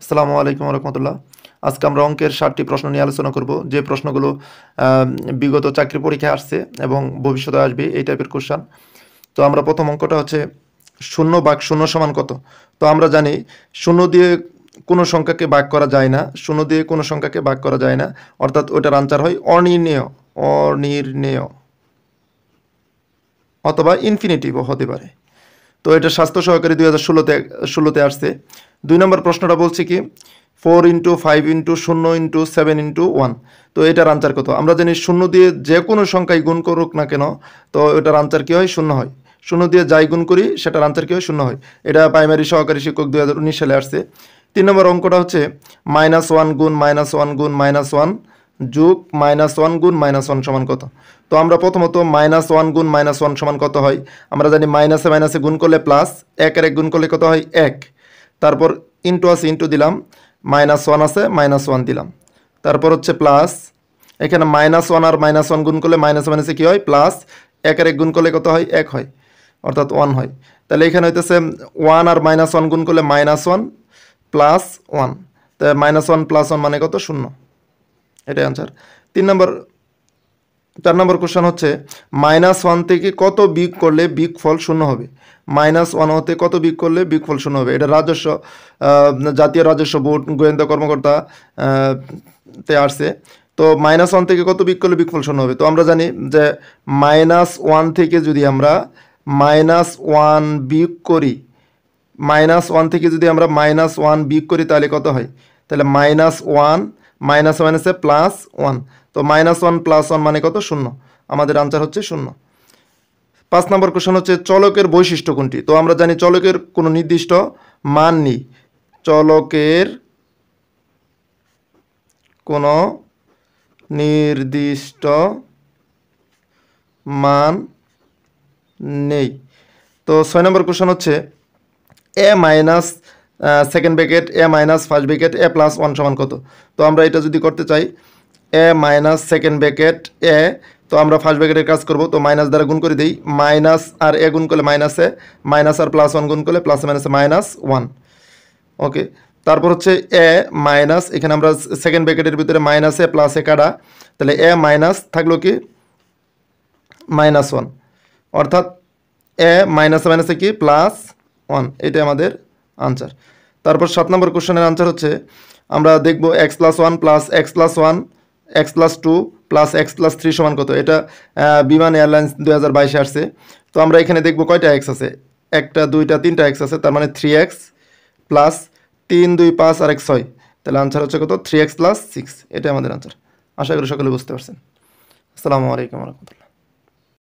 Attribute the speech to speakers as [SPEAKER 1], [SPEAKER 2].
[SPEAKER 1] আসসালামু আলাইকুম রহমতুল্লাহ। আজকে আমরা অঙ্কের 7টি প্রশ্ন নিয়ে আলোচনা করব, যে প্রশ্নগুলো বিগত চাকরি পরীক্ষায় আসছে এবং ভবিষ্যতে আসবে এই টাইপের কোশ্চেন। তো আমরা প্রথম অঙ্কটা হচ্ছে 0/0 সমান কত। তো আমরা জানি 0 দিয়ে কোনো সংখ্যাকে ভাগ করা যায় না, 0 দিয়ে কোনো সংখ্যাকে ভাগ করা যায় না, অর্থাৎ ওটার আনসার হয় অনির্ণেয়, অনির্ণেয় অথবা ইনফিনিটিভও হতে পারে। তো এটা স্বাস্থ্য সহকারী 2016তে আসছে। 2 নম্বর প্রশ্নটা বলছে কি 4 × 5 × 0 × 7 × 1। তো এটার আনসার কত? আমরা জানি 0 দিয়ে যে কোনো সংখ্যায় গুণ করুক না কেন, তো এটার আনসার কী হয়? 0 হয়। 0 দিয়ে যাই গুণ করি সেটার আনসার কী হয়? 0 হয়। এটা প্রাইমারি সহকারী শিক্ষক 2019 সালে আসছে। 3 নম্বর অঙ্কটা হচ্ছে -1 গুণ -1 গুণ -1 যোগ -1 গুণ -1 সমান কত। তো আমরা প্রথমত -1 গুণ -1 সমান কত হয় আমরা জানি। মাইনাসে মাইনাসে গুণ করলে প্লাস, 1 আর 1 গুণ করলে কত হয়? 1। তারপর ইন্টু আছে, ইন্টু দিলাম, -1 আছে, -1 দিলাম। তারপর হচ্ছে প্লাস, এখানে -1 আর -1 গুণ করলে মাইনাসে মাইনাসে কী হয়? প্লাস, 1 আর 1 গুণ করলে কত হয়? 1 হয়, অর্থাৎ 1 হয়। তাহলে এখানে হইতেছে 1 আর -1 গুণ করলে -1 প্লাস 1, তাই -1 প্লাস 1 মানে কত? 0। এটাই আনসার। 4 নম্বর কোশ্চেন হচ্ছে -1 থেকে কত বিয়োগ করলে বিয়োগফল 0 হবে। -1 হতে কত বিয়োগ করলে বিয়োগফল 0 হবে। এটা রাজস্ব, জাতীয় রাজস্ব বোর্ড গোয়েন্দা কর্মকর্তা তে আসছে। তো -1 থেকে কত বিয়োগ করলে বিয়োগফল 0 হবে। তো আমরা জানি যে -1 থেকে যদি আমরা -1 বিয়োগ করি, -1 থেকে যদি আমরা -1 বিয়োগ করি তাহলে কত হয়? তাহলে -1 মাইনাসে মাইনাসে প্লাস 1, তো -1 প্লাস 1 মানে কত? 0। আমাদের আনসার হচ্ছে 0। 5 নম্বর কোশ্চেন হচ্ছে চলকের বৈশিষ্ট্য কোনটি। তো আমরা জানি চলকের কোনো নির্দিষ্ট মান নেই, চলকের কোনো নির্দিষ্ট মান নেই। তো 6 নম্বর কোশ্চেন হচ্ছে a minus second bracket a minus first bracket a plus 1 সমান কত। তো আমরা এটা যদি করতে চাই a minus second bracket a, তো আমরা ফার্স্ট ব্র্যাকেটের কাজ করব, তো মাইনাস দ্বারা গুণ করে দিই। মাইনাস আর a গুণ করলে মাইনাসে, মাইনাস আর +1 গুণ করলে প্লাসে মাইনাসে -1। ওকে, তারপর হচ্ছে a মাইনাস, এখানে আমরা সেকেন্ড ব্র্যাকেটের ভিতরে মাইনাসে প্লাসে কাটা, তাহলে a মাইনাস থাকলো কি -1, অর্থাৎ a মাইনাসে মাইনাসে কি +1। এটাই আমাদের আনসার। তারপর 7 নম্বর কোশ্চেনের আনসার হচ্ছে আমরা দেখব x+1 plus x+1 x+2 plus x+3 সমান কত। এটা বিমান এয়ারলাইন্স 2022-এ আসছে। তো আমরা এখানে দেখব কয়টা x আছে, 1টা 2টা 3টা x আছে, তার মানে 3x প্লাস 3 2 5 আর 1 6, তাহলে আনসার হচ্ছে কত? 3x + 6। এটাই আমাদের আনসার। আশা করি সকলে বুঝতে পারছেন। আসসালামু আলাইকুম রহমতুল্লাহ।